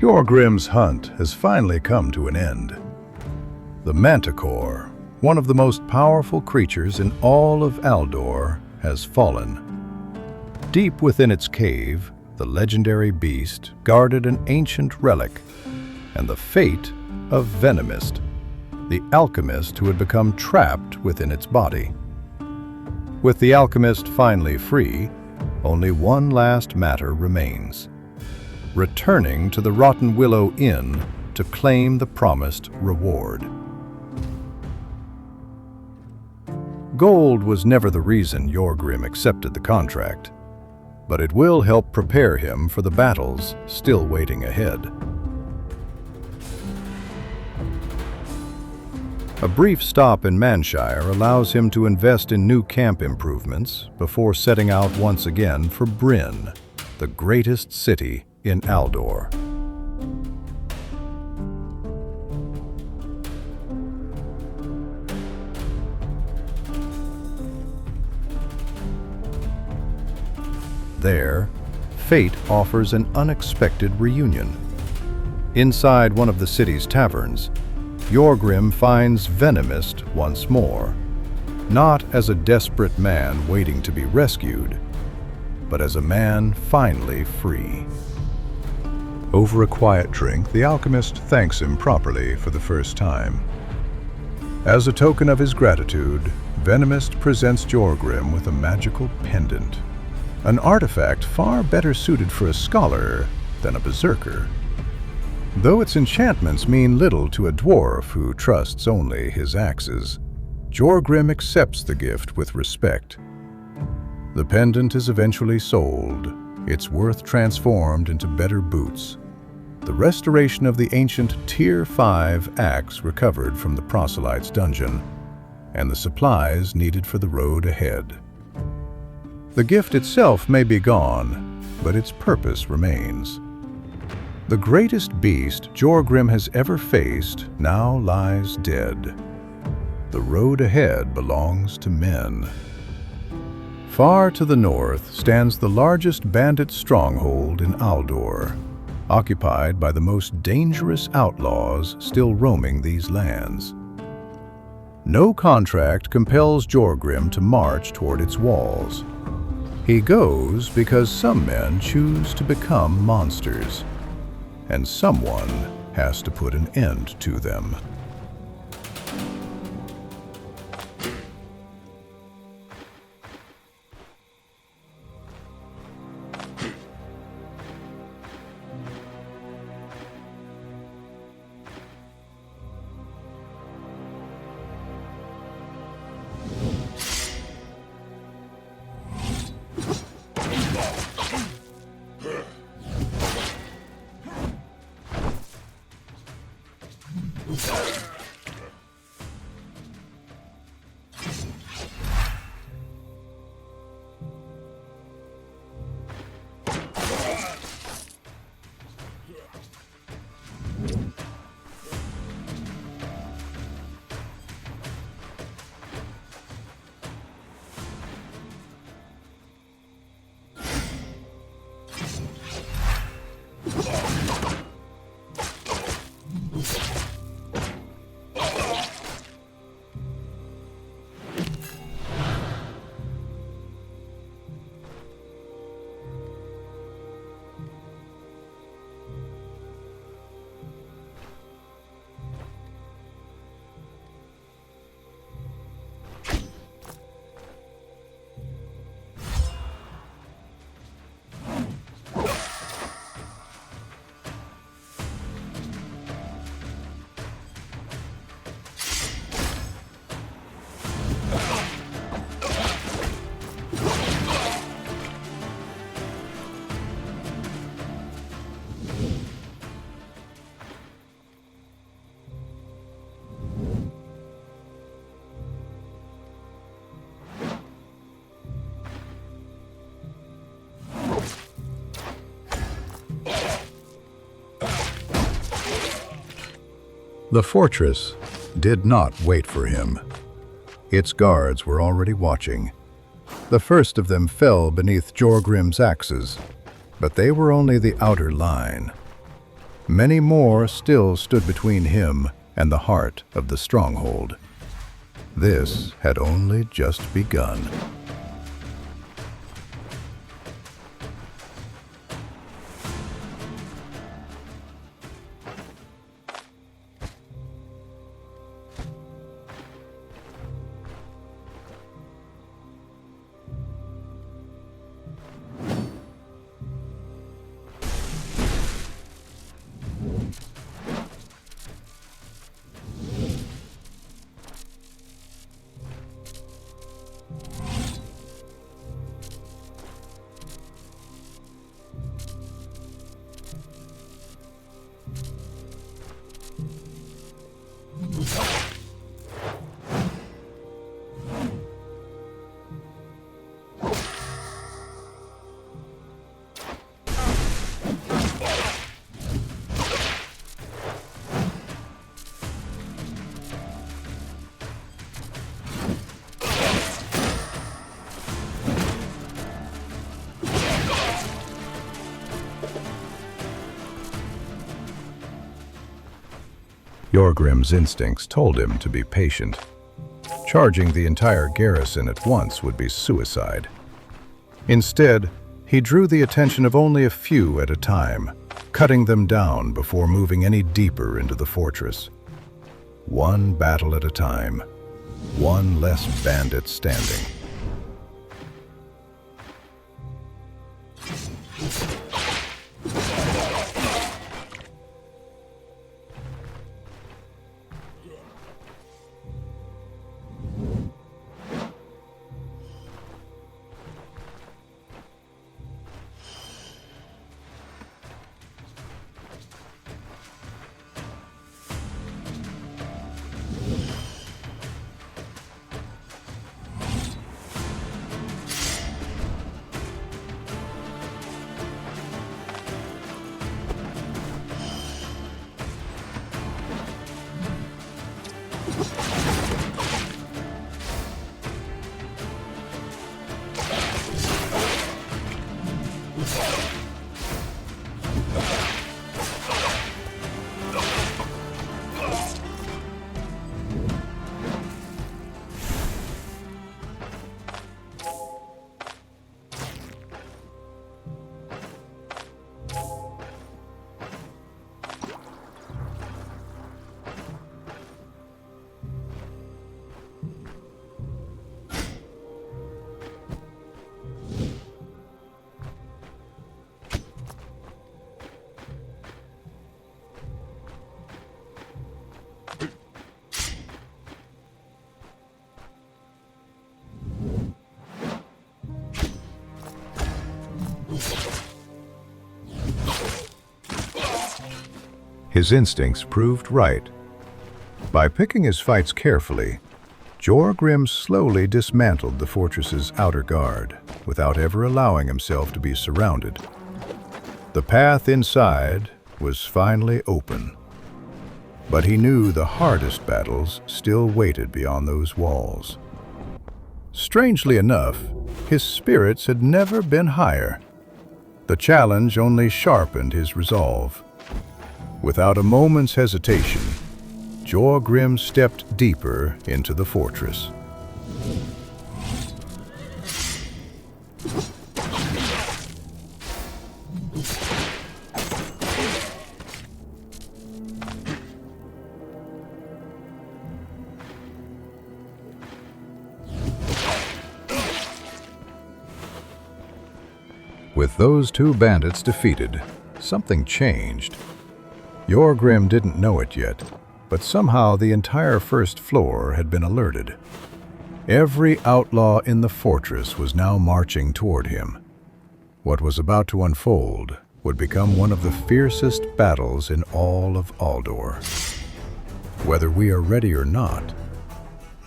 Jorgrim's hunt has finally come to an end. The Manticore, one of the most powerful creatures in all of Aldor, has fallen. Deep within its cave, the legendary beast guarded an ancient relic and the fate of Venemist, the alchemist who had become trapped within its body. With the alchemist finally free, only one last matter remains: returning to the Rotten Willow Inn to claim the promised reward. Gold was never the reason Jorgrim accepted the contract, but it will help prepare him for the battles still waiting ahead. A brief stop in Manshire allows him to invest in new camp improvements before setting out once again for Bryn, the greatest city in Aldor. There, fate offers an unexpected reunion. Inside one of the city's taverns, Jorgrim finds Venomist once more, not as a desperate man waiting to be rescued, but as a man finally free. Over a quiet drink, the alchemist thanks him properly for the first time. As a token of his gratitude, Venemist presents Jorgrim with a magical pendant, an artifact far better suited for a scholar than a berserker. Though its enchantments mean little to a dwarf who trusts only his axes, Jorgrim accepts the gift with respect. The pendant is eventually sold, its worth transformed into better boots, the restoration of the ancient Tier 5 axe recovered from the proselyte's dungeon, and the supplies needed for the road ahead. The gift itself may be gone, but its purpose remains. The greatest beast Jorgrim has ever faced now lies dead. The road ahead belongs to men. Far to the north stands the largest bandit stronghold in Aldor, occupied by the most dangerous outlaws still roaming these lands. No contract compels Jorgrim to march toward its walls. He goes because some men choose to become monsters, and someone has to put an end to them. The fortress did not wait for him. Its guards were already watching. The first of them fell beneath Jorgrim's axes, but they were only the outer line. Many more still stood between him and the heart of the stronghold. This had only just begun. Jorgrim's instincts told him to be patient. Charging the entire garrison at once would be suicide. Instead, he drew the attention of only a few at a time, cutting them down before moving any deeper into the fortress. One battle at a time, one less bandit standing. His instincts proved right. By picking his fights carefully, Jorgrim slowly dismantled the fortress's outer guard without ever allowing himself to be surrounded. The path inside was finally open, but he knew the hardest battles still waited beyond those walls. Strangely enough, his spirits had never been higher. The challenge only sharpened his resolve. Without a moment's hesitation, Jorgrim stepped deeper into the fortress. With those two bandits defeated, something changed. Jorgrim didn't know it yet, but somehow the entire first floor had been alerted. Every outlaw in the fortress was now marching toward him. What was about to unfold would become one of the fiercest battles in all of Aldor. Whether we are ready or not,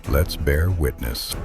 let's bear witness.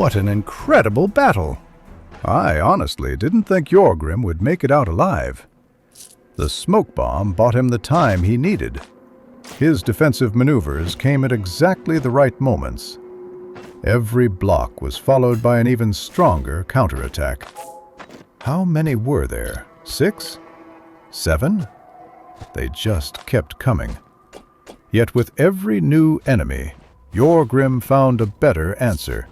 What an incredible battle! I honestly didn't think Jorgrim would make it out alive. The smoke bomb bought him the time he needed. His defensive maneuvers came at exactly the right moments. Every block was followed by an even stronger counterattack. How many were there? 6? 7? They just kept coming. Yet with every new enemy, Jorgrim found a better answer.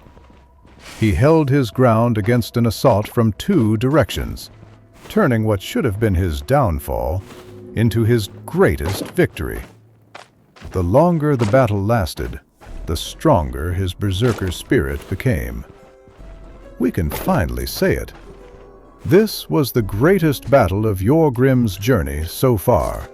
He held his ground against an assault from 2 directions, turning what should have been his downfall into his greatest victory. The longer the battle lasted, the stronger his Berserker spirit became. We can finally say it. This was the greatest battle of Jorgrim's journey so far.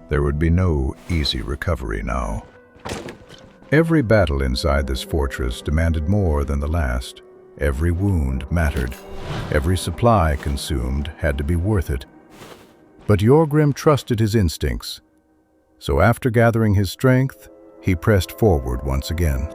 There would be no easy recovery now. Every battle inside this fortress demanded more than the last. Every wound mattered. Every supply consumed had to be worth it. But Jorgrim trusted his instincts. So after gathering his strength, he pressed forward once again.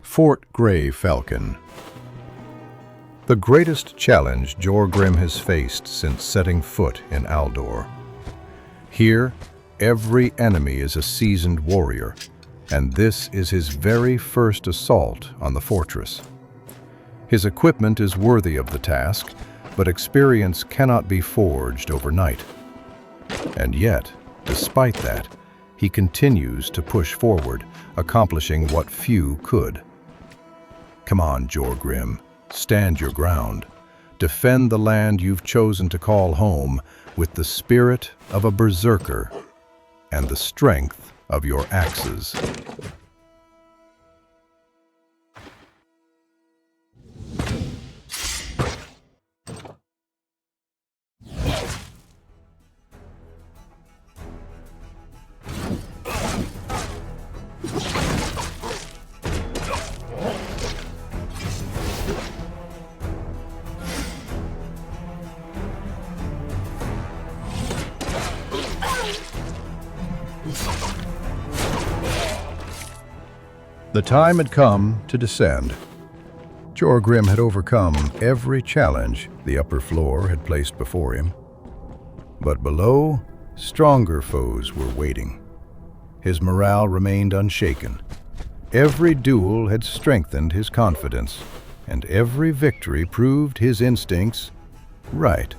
Fort Gray Falcon. The greatest challenge Jorgrim has faced since setting foot in Aldor. Here, every enemy is a seasoned warrior, and this is his very first assault on the fortress. His equipment is worthy of the task, but experience cannot be forged overnight. And yet, despite that, he continues to push forward, accomplishing what few could. Come on, Jorgrim, stand your ground. Defend the land you've chosen to call home with the spirit of a berserker and the strength of your axes. The time had come to descend. Jorgrim had overcome every challenge the upper floor had placed before him. But below, stronger foes were waiting. His morale remained unshaken. Every duel had strengthened his confidence, and every victory proved his instincts right.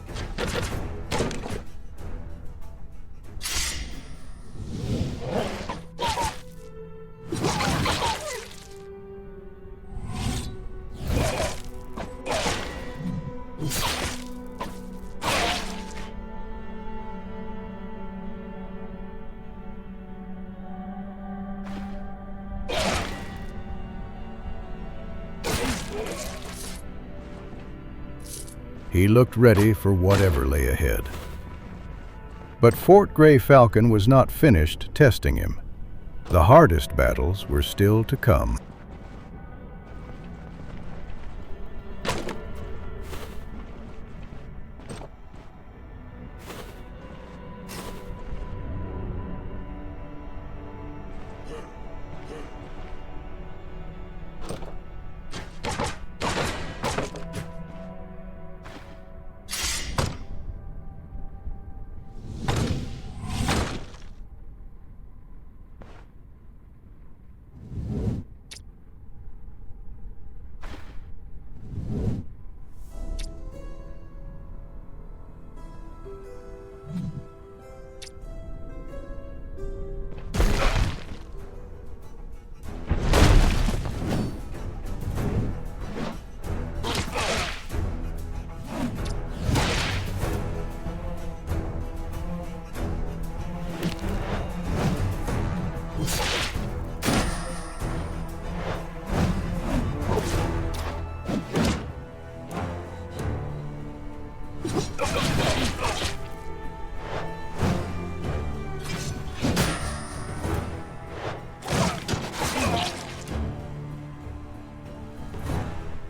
He looked ready for whatever lay ahead. But Fort Gray Falcon was not finished testing him. The hardest battles were still to come.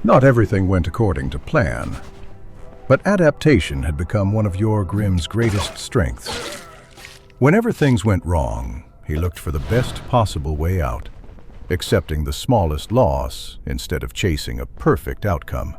Not everything went according to plan, but adaptation had become one of Jorgrim's greatest strengths. Whenever things went wrong, he looked for the best possible way out, accepting the smallest loss instead of chasing a perfect outcome.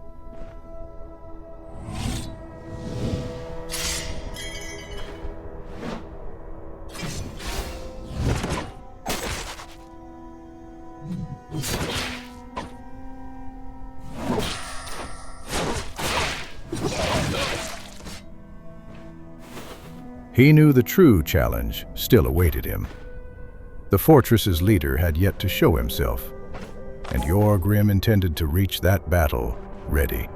He knew the true challenge still awaited him. The fortress's leader had yet to show himself, and Jorgrim intended to reach that battle ready.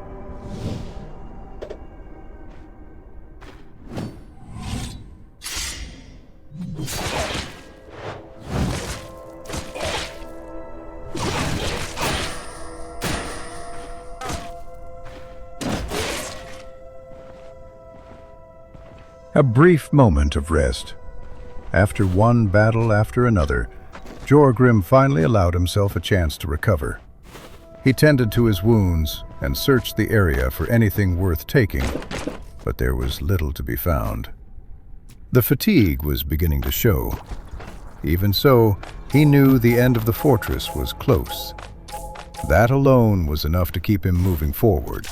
A brief moment of rest. After one battle after another, Jorgrim finally allowed himself a chance to recover. He tended to his wounds and searched the area for anything worth taking, but there was little to be found. The fatigue was beginning to show. Even so, he knew the end of the fortress was close. That alone was enough to keep him moving forward.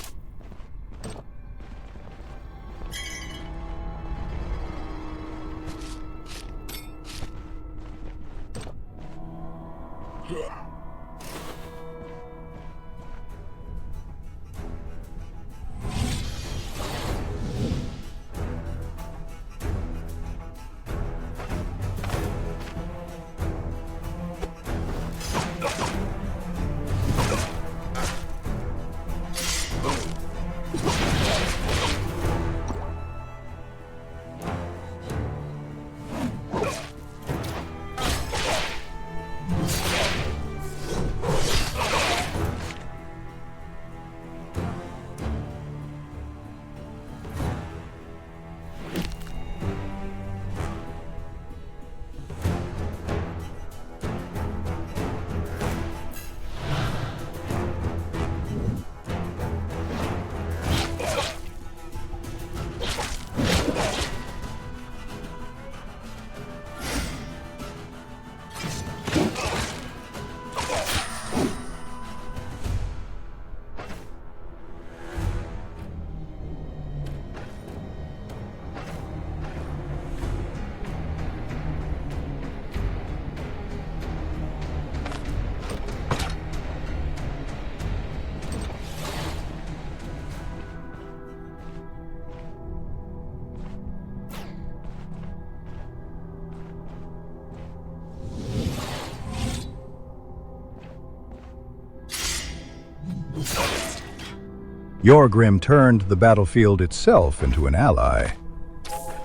Jorgrim turned the battlefield itself into an ally.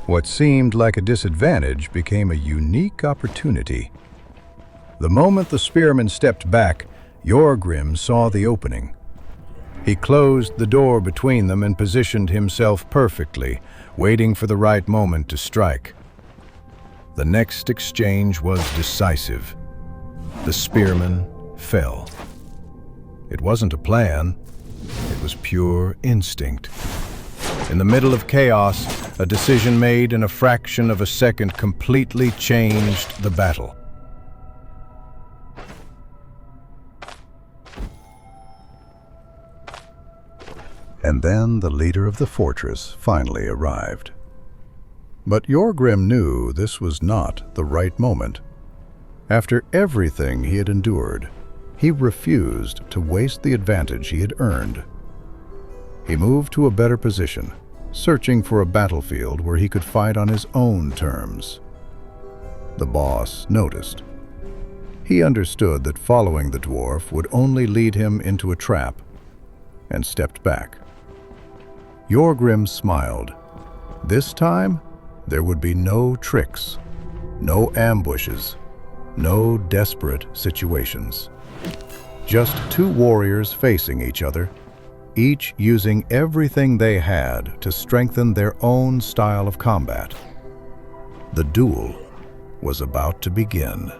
What seemed like a disadvantage became a unique opportunity. The moment the spearmen stepped back, Jorgrim saw the opening. He closed the door between them and positioned himself perfectly, waiting for the right moment to strike. The next exchange was decisive. The spearmen fell. It wasn't a plan, it was pure instinct. In the middle of chaos, a decision made in a fraction of a second completely changed the battle. And then the leader of the fortress finally arrived. But Jorgrim knew this was not the right moment. After everything he had endured, he refused to waste the advantage he had earned. He moved to a better position, searching for a battlefield where he could fight on his own terms. The boss noticed. He understood that following the dwarf would only lead him into a trap, and stepped back. Jorgrim smiled. This time, there would be no tricks, no ambushes, no desperate situations. Just two warriors facing each other, each using everything they had to strengthen their own style of combat. The duel was about to begin.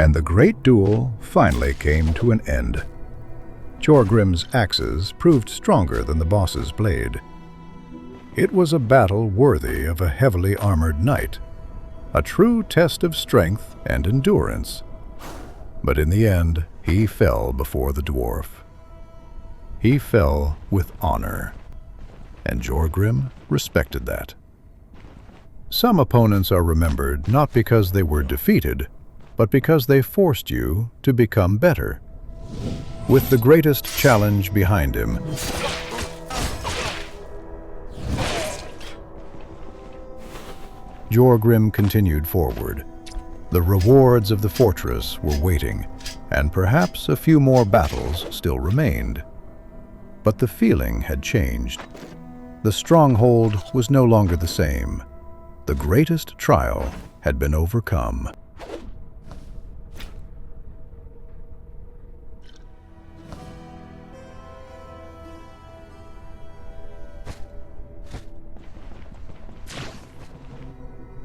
And the great duel finally came to an end. Jorgrim's axes proved stronger than the boss's blade. It was a battle worthy of a heavily armored knight, a true test of strength and endurance. But in the end, he fell before the dwarf. He fell with honor, and Jorgrim respected that. Some opponents are remembered not because they were defeated, but because they forced you to become better. With the greatest challenge behind him, Jorgrim continued forward. The rewards of the fortress were waiting, and perhaps a few more battles still remained. But the feeling had changed. The stronghold was no longer the same. The greatest trial had been overcome.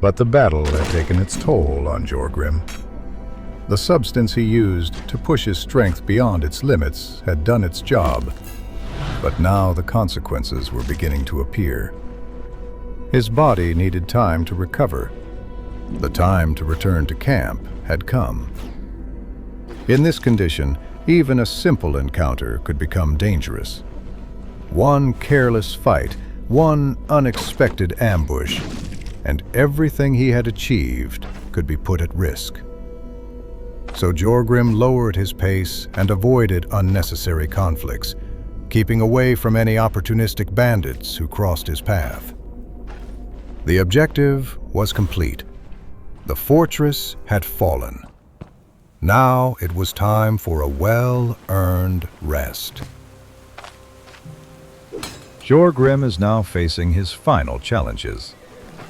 But the battle had taken its toll on Jorgrim. The substance he used to push his strength beyond its limits had done its job, but now the consequences were beginning to appear. His body needed time to recover. The time to return to camp had come. In this condition, even a simple encounter could become dangerous. One careless fight, one unexpected ambush, and everything he had achieved could be put at risk. So Jorgrim lowered his pace and avoided unnecessary conflicts, keeping away from any opportunistic bandits who crossed his path. The objective was complete. The fortress had fallen. Now it was time for a well-earned rest. Jorgrim is now facing his final challenges.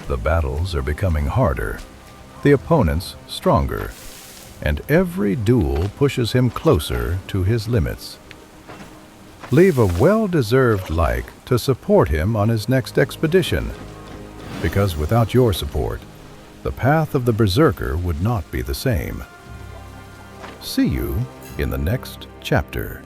The battles are becoming harder, the opponents stronger, and every duel pushes him closer to his limits. Leave a well-deserved like to to support him on his next expedition. Because without your support, the path of the Berserker would not be the same. See you in the next chapter.